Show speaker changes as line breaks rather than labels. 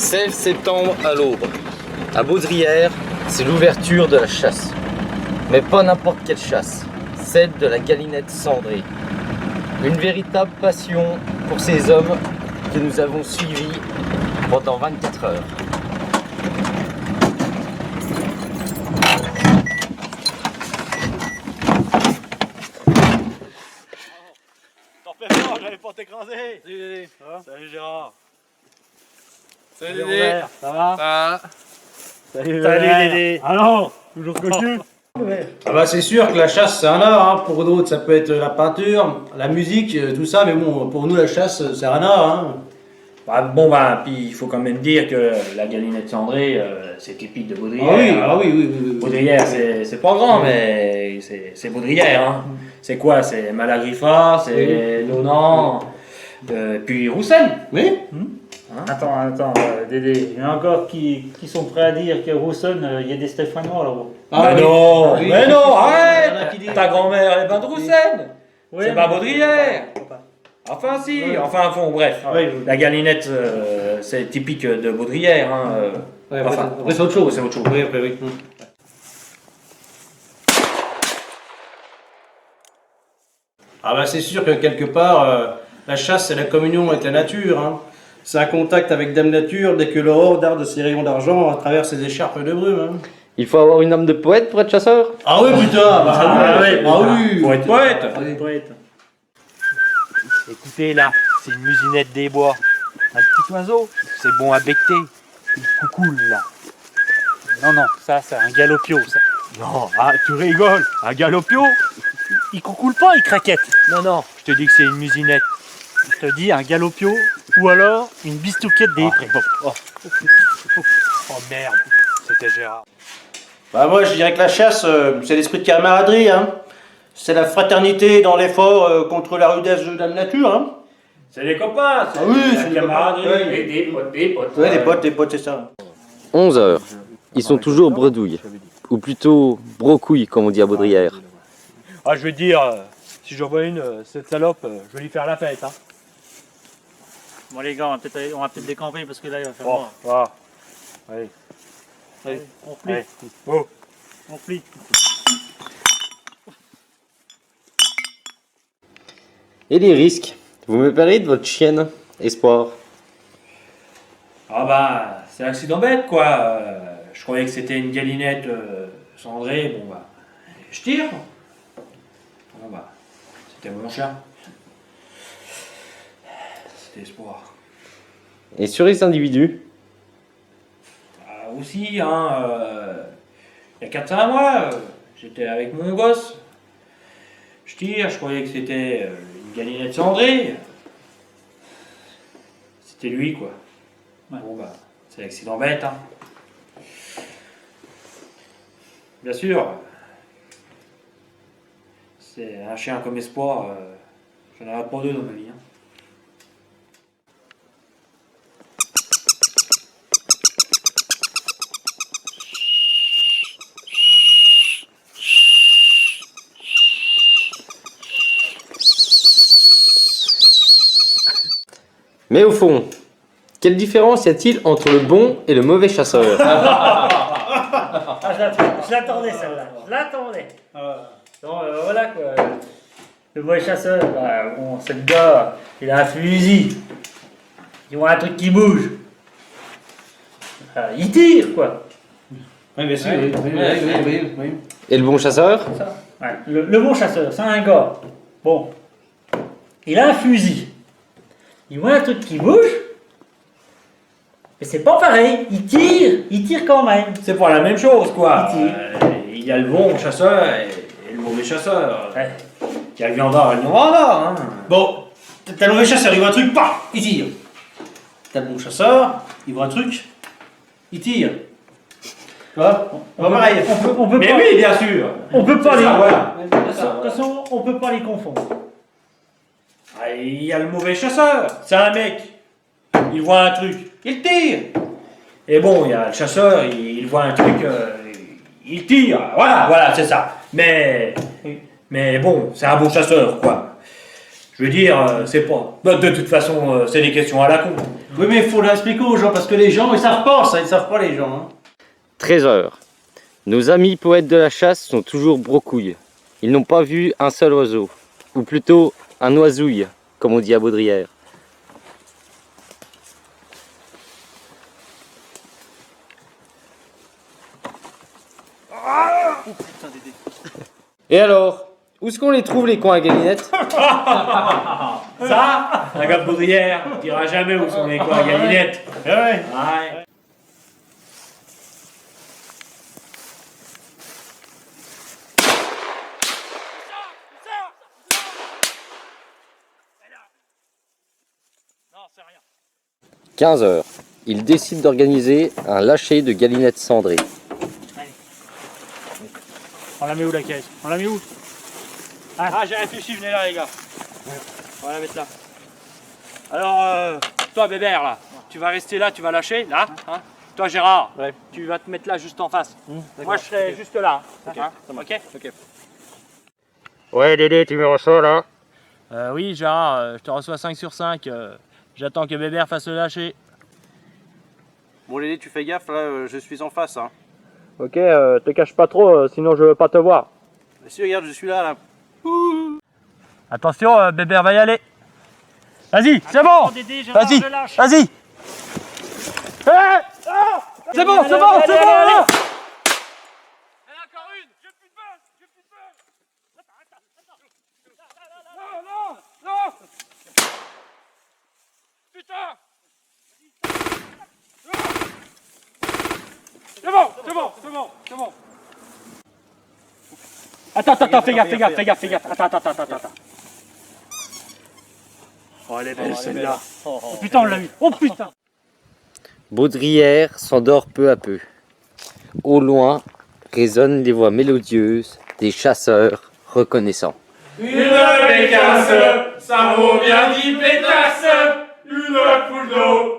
16 septembre à l'aube. À Baudrière, c'est l'ouverture de la chasse. Mais pas n'importe quelle chasse, celle de la galinette cendrée. Une véritable passion pour ces hommes que nous avons suivis pendant 24 heures.
T'en fais pas, j'allais pas t'écraser. Salut Dédé. Salut Gérard.
Salut Dédé.
Ça va?
Ça va?
Salut Dédé.
Alors, toujours cocu.
Ah bah c'est sûr que la chasse c'est un art, hein. Pour d'autres ça peut être la peinture, la musique, tout ça, mais bon, pour nous la chasse c'est un art. Hein.
Puis il faut quand même dire que la galinette cendrée, c'est typique de Baudrière.
Oui.
Baudrière, c'est pas grand, mais c'est Baudrière. Hein. C'est quoi? C'est Malagrifa, c'est Nonan, puis Roussel.
Oui.
Attends, Dédé, il y en a encore qui sont prêts à dire que Roussel, il y a des Stéphanois là-haut.
Ah,
oui.
non,
Oui.
mais non,
Il y en a
arrête!
qui disent.
Ta grand-mère, elle est pas de Roussel!
Oui,
C'est pas Baudrière! Enfin si, bref.
Oui.
La galinette, c'est typique de Baudrière. Hein.
Ouais,
Enfin,
après c'est autre chose.
c'est autre chose.
Oui, après oui. Ah bah c'est sûr que quelque part, la chasse c'est la communion avec la nature. Hein. C'est un contact avec Dame Nature dès que l'aurore darde ses rayons d'argent à travers ses écharpes de brume. Hein.
Il faut avoir une âme de poète pour être chasseur?
Ah oui putain, oui.
Pour être poète.
Poète.
Écoutez là, c'est une musinette des bois. Un petit oiseau, c'est bon à becter. Il coucoule là.
Non, ça, c'est un galopio, ça.
Non, tu rigoles. Un galopio?
Il coucoule pas, il craquette.
Non, je te dis que c'est une musinette.
Je te dis un galopio ou alors une bistouquette des prés.
Oh merde, c'était Gérard.
Bah moi je dirais que la chasse c'est l'esprit de camaraderie. Hein. C'est la fraternité dans l'effort contre la rudesse de Dame Nature. Hein.
C'est les copains, c'est
c'est
la
les
camaraderie.
copains. Ouais.
Et des potes.
Ouais, des potes, c'est ça.
11 heures. Ils sont toujours bredouilles. Ou plutôt brocouilles, comme on dit à Baudrière.
Ah, je vais te dire, si je revois cette salope, je vais lui faire la fête. Hein.
Bon, les gars, on va peut-être décamper parce que là, il va faire
Bon,
noir.
voilà. Allez.
Allez, on plie.
Allez. Oh.
On plie.
Et les risques? Vous me parlez de votre chienne, Espoir?
Ah bah, c'est un accident bête quoi. Je croyais que c'était une galinette cendrée. Bon bah, je tire. Bon bah, c'était mon chat. C'était Espoir.
Et sur les individus?
Ah, aussi, hein, il y a 4-5 mois, j'étais avec mon gosse. Je tire, je croyais que c'était une galinette cendrée. C'était lui, quoi.
Ouais.
Bon, bah, c'est l'accident bête, hein. Bien sûr, c'est un chien comme Espoir, j'en aurais pas deux dans ma vie, hein.
Mais au fond, quelle différence y a-t-il entre le bon et le mauvais chasseur?
Ah, je l'attendais celle-là. Je l'attendais. Donc voilà quoi. Le mauvais chasseur, bon, c'est le gars, il a un fusil. Il voit un truc qui bouge. Il tire quoi.
Oui, bien sûr. Oui.
Et le bon chasseur?
Ouais. Le bon chasseur, c'est un gars. Bon. Il a un fusil. Il voit un truc qui bouge. Mais c'est pas pareil. Il tire quand même.
C'est pas la même chose, quoi.
Il tire.
Il y a le bon chasseur et le mauvais chasseur.
Ouais.
Il y a le viandard et le non-viandard. Hein.
Bon, t'as le mauvais chasseur, il voit un truc, pas, il tire. T'as le bon chasseur, il voit un truc, il tire. Tu vois? Pas pareil.
On peut
Mais
pas,
oui, bien sûr.
on peut pas
C'est
les.
ça, voilà.
De toute façon, on peut pas les confondre.
Ah, il y a le mauvais chasseur. C'est un mec. Il voit un truc, il tire. Et bon, il y a le chasseur, il voit un truc, il tire. Voilà, c'est ça. Mais bon, c'est un bon chasseur, quoi. Je veux dire, c'est pas... Bah, de toute façon, c'est des questions à la con.
Oui, mais il faut l'expliquer aux gens, parce que les gens, ils savent pas ça, ils savent pas les gens. Hein.
13 heures. Nos amis poètes de la chasse sont toujours brocouilles. Ils n'ont pas vu un seul oiseau. Ou plutôt, un oisouille, comme on dit à Baudrière. Et alors, où est-ce qu'on les trouve les coins à galinette?
Ça, un gars de Baudrière, il dira jamais où sont les coins à galinette.
Ouais.
Ouais.
Non, c'est rien.
15 heures. Ils décident d'organiser un lâcher de galinettes cendrées.
On la met où la caisse? On la met où?
Ah, j'ai réfléchi, venez là les gars. On va la mettre là. Alors, toi Bébert là, tu vas rester là, tu vas lâcher, là. Hein. Toi Gérard, tu vas te mettre là juste en face. Moi je serai juste là. Hein. Ok.
Ouais Dédé, tu me reçois là?
Oui Gérard, je te reçois 5 sur 5. J'attends que Bébert fasse le lâcher.
Bon, Lédé, tu fais gaffe, là, je suis en face. Hein.
Ok, te cache pas trop, sinon je veux pas te voir.
Mais si, regarde, je suis là.
Attention, Bébert va y aller. Vas-y, c'est bon. Vas-y, vas-y. C'est bon, c'est bon, c'est bon.
C'est bon. Attends, fais gaffe. Attends.
Oh, elle est belle
celle-là. Oh putain, on l'a eu. Oh putain.
Baudrière s'endort peu à peu. Au loin résonnent les voix mélodieuses des chasseurs reconnaissants.
Une pécasse, ça vaut bien 10 pétasses. Une poule d'eau,